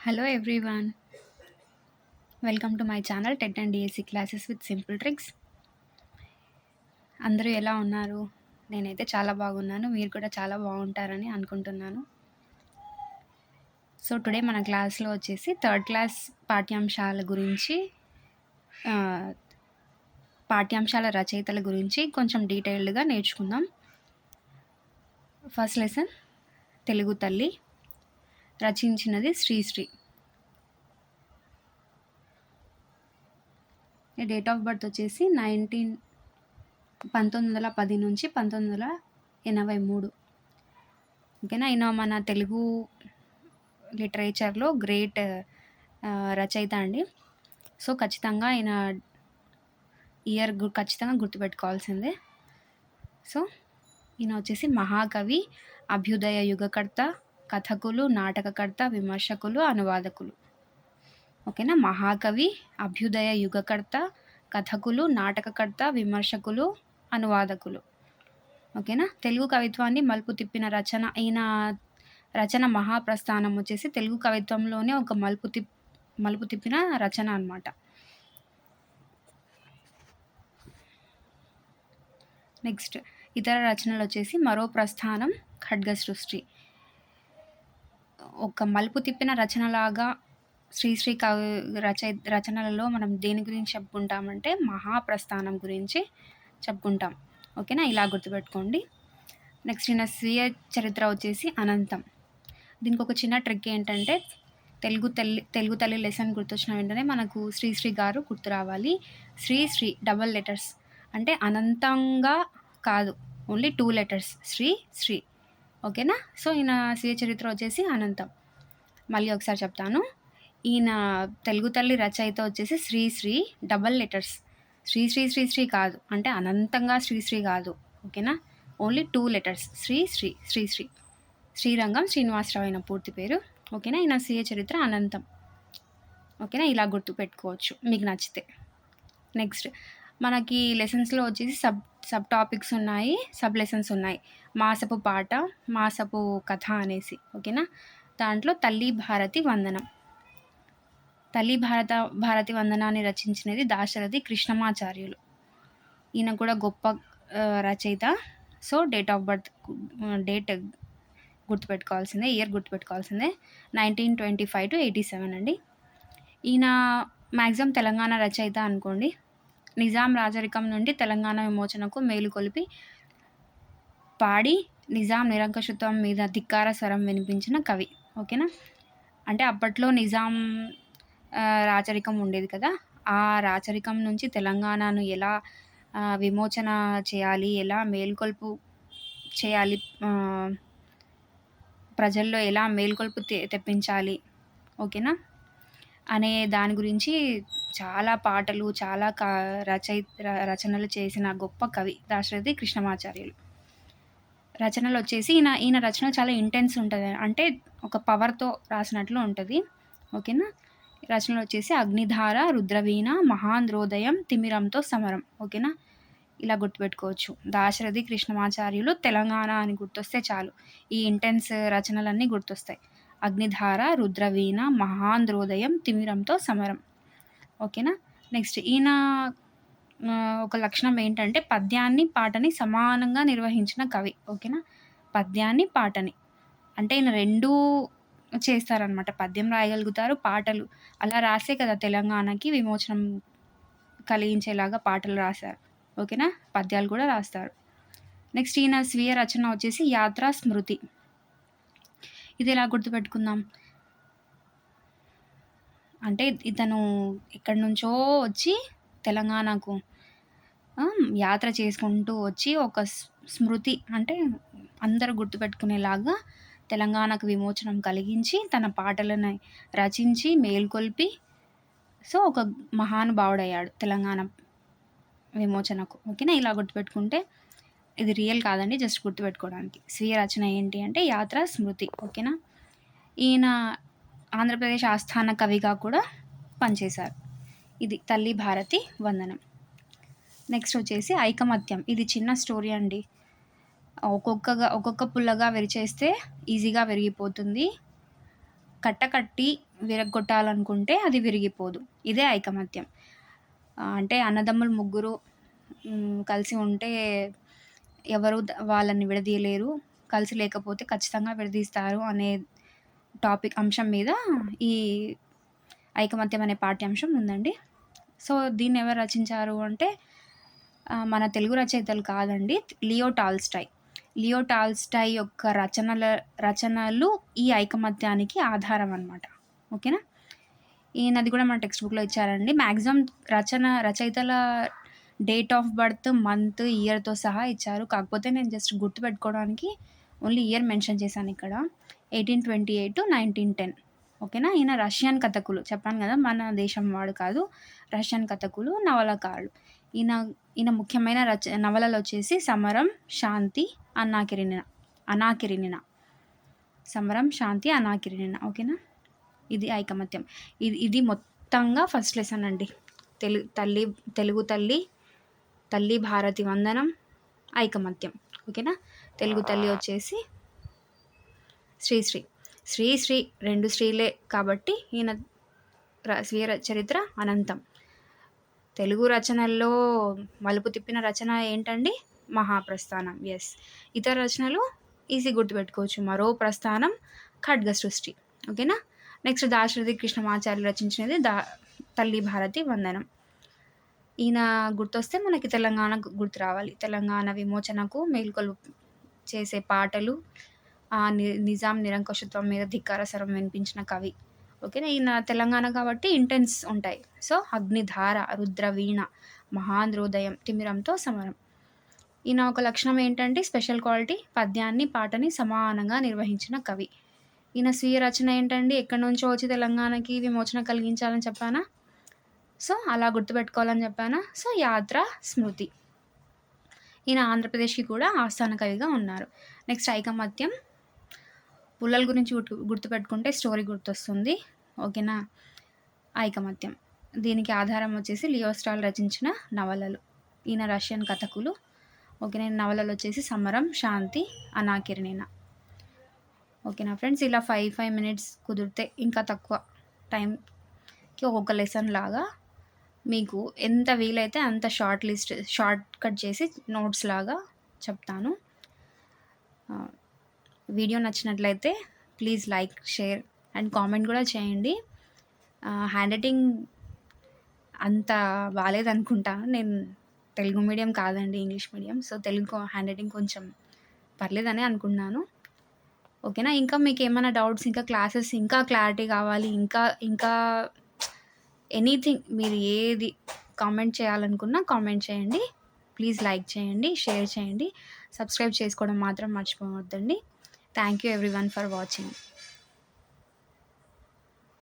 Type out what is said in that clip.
Hello everyone, welcome to my channel TET and DSC classes with simple tricks. అందరూ ఎలా ఉన్నారు? నేనైతే చాలా బాగున్నాను. మీరు కూడా చాలా బాగుంటారని అనుకుంటున్నాను. సో టుడే మన క్లాస్లో వచ్చేసి థర్డ్ క్లాస్ పాఠ్యాంశాల గురించి పాఠ్యాంశాల రచయితల గురించి కొంచెం డీటెయిల్డ్గా నేర్చుకుందాం. ఫస్ట్ లెసన్ తెలుగు తల్లి, రచించినది శ్రీశ్రీ. డేట్ ఆఫ్ బర్త్ వచ్చేసి 1910 నుంచి 1983. ఓకేనా. ఈయన మన తెలుగు లిటరేచర్లో గ్రేట్ రచయిత అండి. సో ఖచ్చితంగా ఈయన ఇయర్ ఖచ్చితంగా గుర్తుపెట్టుకోవాల్సిందే. సో ఈయన వచ్చేసి మహాకవి, అభ్యుదయ యుగకర్త, కథకులు, నాటకకర్త, విమర్శకులు, అనువాదకులు. ఓకేనా. మహాకవి, అభ్యుదయ యుగకర్త, కథకులు, నాటకకర్త, విమర్శకులు, అనువాదకులు. ఓకేనా. తెలుగు కవిత్వాన్ని మలుపు తిప్పిన రచన ఈయన రచన మహాప్రస్థానం వచ్చేసి తెలుగు కవిత్వంలోనే ఒక మలుపు తిప్పిన రచన అన్నమాట. నెక్స్ట్ ఇతర రచనలు వచ్చేసి మరో ప్రస్థానం, ఖడ్గ సృష్టి. ఒక మలుపు తిప్పిన రచనలాగా శ్రీశ్రీ కవి రచనలలో మనం దేని గురించి చెప్పుకుంటామంటే మహాప్రస్థానం గురించి చెప్పుకుంటాం. ఓకేనా. ఇలా గుర్తుపెట్టుకోండి. నెక్స్ట్ ఈయన స్వీయ చరిత్ర వచ్చేసి అనంతం. దీనికి ఒక చిన్న ట్రిక్ ఏంటంటే తెలుగు తల్లి లెసన్ గుర్తొచ్చిన వెంటనే మనకు శ్రీశ్రీ గారు గుర్తు రావాలి. శ్రీ డబల్ లెటర్స్ అంటే అనంతంగా కాదు, ఓన్లీ 2 లెటర్స్ శ్రీ. ఓకేనా. సో ఈయన స్వీయ చరిత్ర వచ్చేసి అనంతం. మళ్ళీ ఒకసారి చెప్తాను. ఈయన తెలుగు తల్లి రచయిత వచ్చేసి శ్రీశ్రీ డబల్ లెటర్స్ శ్రీ కాదు, అంటే అనంతంగా శ్రీశ్రీ కాదు. ఓకేనా. Only 2 letters Sri Sri. శ్రీరంగం శ్రీనివాసరావు అయిన పూర్తి పేరు. ఓకేనా. ఈయన స్వీయ చరిత్ర అనంతం. ఓకేనా. ఇలా గుర్తుపెట్టుకోవచ్చు మీకు నచ్చితే. నెక్స్ట్ మనకి లెసన్స్లో వచ్చేసి సబ్ టాపిక్స్ ఉన్నాయి, సబ్ లెసన్స్ ఉన్నాయి. మాసపు పాట, మాసపు కథ అనేసి. ఓకేనా. దాంట్లో తల్లి భారతి వందనం. తల్లి భారతి వందనాన్ని రచించినది దాశరథి కృష్ణమాచార్యులు. ఈయన కూడా గొప్ప రచయిత. So date of birth date గుర్తుపెట్టుకోవాల్సిందే, ఇయర్ గుర్తుపెట్టుకోవాల్సిందే. 1925 to 87 అండి. ఈయన మ్యాక్సిమం తెలంగాణ రచయిత అనుకోండి. నిజాం రాజరికం నుండి తెలంగాణ విమోచనకు మేలుకొలిపి పాడి నిజాం నిరంకుశత్వం మీద ధిక్కార స్వరం వినిపించిన కవి. ఓకేనా. అంటే అప్పట్లో నిజాం రాచరికం ఉండేది కదా, ఆ రాచరికం నుంచి తెలంగాణను ఎలా విమోచన చేయాలి, ఎలా మేల్కొల్పు చేయాలి, ప్రజల్లో ఎలా మేల్కొల్పు తెప్పించాలి, ఓకేనా, అనే దాని గురించి చాలా పాటలు, చాలా రచనలు చేసిన గొప్ప కవి దాశరథి కృష్ణమాచార్యులు. రచనలు వచ్చేసి ఈయన రచన చాలా ఇంటెన్స్ ఉంటుంది, అంటే ఒక పవర్తో రాసినట్లు ఉంటుంది. ఓకేనా. రచనలు వచ్చేసి అగ్నిధార, రుద్రవీణ, మహాంధ్రోదయం, తిమిరంతో సమరం. ఓకేనా. ఇలా గుర్తుపెట్టుకోవచ్చు. దాశరథి కృష్ణమాచార్యులు తెలంగాణ అని గుర్తొస్తే చాలు ఈ ఇంటెన్స్ రచనలన్నీ గుర్తొస్తాయి. అగ్నిధార, రుద్రవీణ, మహాంధ్రోదయం, తిమిరంతో సమరం. ఓకేనా. నెక్స్ట్ ఈయన ఒక లక్షణం ఏంటంటే పద్యాన్ని పాటని సమానంగా నిర్వహించిన కవి. ఓకేనా. పద్యాన్ని పాటని అంటే ఈయన రెండూ చేస్తారనమాట. పద్యం రాయగలుగుతారు, పాటలు. అలా రాసే కదా తెలంగాణకి విమోచనం కలిగించేలాగా పాటలు రాశారు. ఓకేనా. పద్యాలు కూడా రాస్తారు. నెక్స్ట్ ఈయన స్వీయ రచన వచ్చేసి యాత్రా స్మృతి. ఇది ఎలా గుర్తుపెట్టుకుందాం అంటే ఇతను ఎక్కడి నుంచో వచ్చి తెలంగాణకు యాత్ర చేసుకుంటూ వచ్చి ఒక స్మృతి అంటే అందరూ గుర్తుపెట్టుకునేలాగా తెలంగాణకు విమోచనం కలిగించి తన పాటలను రచించి మేల్కొల్పి సో ఒక మహానుభావుడయ్యాడు తెలంగాణ విమోచనకు. ఓకేనా. ఇలా గుర్తుపెట్టుకుంటే ఇది రియల్ కాదండి, జస్ట్ గుర్తుపెట్టుకోవడానికి. స్వీయ రచన ఏంటి అంటే యాత్రా స్మృతి. ఓకేనా. ఈయన ఆంధ్రప్రదేశ్ ఆస్థాన కవిగా కూడా పనిచేశారు. ఇది తల్లి భారతి వందనం. నెక్స్ట్ వచ్చేసి ఐకమత్యం. ఇది చిన్న స్టోరీ అండి. ఒక్కొక్క పుల్లగా విరిచేస్తే ఈజీగా విరిగిపోతుంది, కట్టి విరగ్గొట్టాలనుకుంటే అది విరిగిపోదు. ఇదే ఐకమత్యం. అంటే అన్నదమ్ములు ముగ్గురు కలిసి ఉంటే ఎవరు వాళ్ళని విడదీయలేరు. కలిసి లేకపోతే ఖచ్చితంగా విడదీస్తారు అనే అంశం మీద ఈ ఐకమత్యం అనే పాఠ్యాంశం ఉందండి. సో, దీన్ని ఎవరు రచించారు అంటే మన తెలుగు రచయితలు కాదండి. లియో టాల్స్టాయ్ యొక్క రచనలు ఈ ఐకమత్యానికి ఆధారం అనమాట. ఓకేనా? ఈయనది కూడా మన టెక్స్ట్ బుక్‌లో ఇచ్చారండి. మ్యాక్సిమం రచయితల డేట్ ఆఫ్ బర్త్, మంత్, ఇయర్‌తో సహా ఇచ్చారు. కాకపోతే నేను జస్ట్ గుర్తుపెట్టుకోవడానికి ఓన్లీ ఇయర్ మెన్షన్ చేశాను ఇక్కడ. 1828-1910. ఓకేనా? ఈయన రష్యన్ కథకులు. చెప్పాను కదా! మన దేశం వాడు కాదు. రష్యన్ కథకులు, నవలకారుడు. ఈయన ముఖ్యమైన నవలలు వచ్చేసి 'సమరం', 'శాంతి', 'అనాకిరినిన'. 'సమరం', 'శాంతి', 'అనాకిరినిన'. ఓకేనా? ఇది ఐకమత్యం. ఇది మొత్తంగా ఫస్ట్ లెసన్ అండి. తెలుగు తల్లి భారతి వందనం, ఐకమత్యం. ఓకేనా? తెలుగు తల్లి వచ్చేసి శ్రీశ్రీ 2 శ్రీలే కాబట్టి ఈయన స్వీయ చరిత్ర అనంతం. తెలుగు రచనల్లో మలుపు తిప్పిన రచన ఏంటండి? మహాప్రస్థానం. ఎస్. ఇతర రచనలు ఈజీ గుర్తుపెట్టుకోవచ్చు. మరో ప్రస్థానం, ఖడ్గ సృష్టి. ఓకేనా? నెక్స్ట్ దాశరథి కృష్ణమాచార్యులు రచించినది తల్లి భారతి వందనం. ఈయన గుర్తొస్తే మనకి తెలంగాణ గుర్తు రావాలి. తెలంగాణ విమోచనకు మేల్కొలుపు చేసే పాటలు, నిజాం నిరంకుశత్వం మీద ధిక్కార స్వరం వినిపించిన కవి. ఓకేనా? ఈయన తెలంగాణ కాబట్టి ఇంటెన్స్ ఉంటాయి. సో, అగ్నిధార, రుద్రవీణ, మహాంధ్రోదయం, తిమిరంతో సమరం. ఈయన ఒక లక్షణం ఏంటంటే స్పెషల్ క్వాలిటీ, పద్యాన్ని పాటని సమానంగా నిర్వహించిన కవి. ఈయన స్వీయ రచన ఏంటండి? ఎక్కడి నుంచో వచ్చి తెలంగాణకి విమోచన కలిగించాలని చెప్పానా? సో, అలా గుర్తుపెట్టుకోవాలని చెప్పానా? సో, యాత్ర, స్మృతి. ఈయన ఆంధ్రప్రదేశ్కి కూడా ఆస్థాన కవిగా ఉన్నారు. నెక్స్ట్ ఐకమత్యం. పుల్లల గురించి గుర్తుపెట్టుకుంటే స్టోరీ గుర్తొస్తుంది. ఓకేనా? ఐకమత్యం. దీనికి ఆధారం వచ్చేసి లియో టాల్స్టాయ్ రచించిన నవలలు. ఈయన రష్యన్ కథకులు. ఓకేనా? నవలలు వచ్చేసి 'సమరం', 'శాంతి', 'అనాకిరినిన'. ఓకేనా ఫ్రెండ్స్? ఇలా 5 మినిట్స్ కుదిరితే ఇంకా తక్కువ టైంకి ఒక్కొక్క లెసన్ లాగా మీకు ఎంత వీలైతే అంత షార్ట్ కట్ చేసి నోట్స్ లాగా చెప్తాను. వీడియో నచ్చినట్లయితే please like, share and comment కూడా చేయండి. హ్యాండ్ రైటింగ్ అంత బాలేదనుకుంటాను. నేను తెలుగు మీడియం కాదండి, English medium. So, Telugu hand writing కొంచెం పర్లేదని అనుకున్నాను. ఓకేనా? ఇంకా మీకు ఏమైనా డౌట్స్, ఇంకా క్లాసెస్ ఇంకా క్లారిటీ కావాలి, ఇంకా ఎనీథింగ్ మీరు ఏది కామెంట్ చేయాలనుకున్నా కామెంట్ చేయండి. ప్లీజ్ లైక్ చేయండి, షేర్ చేయండి, సబ్స్క్రైబ్ చేసుకోవడం మాత్రం మర్చిపోవద్దండి. Thank you everyone for watching.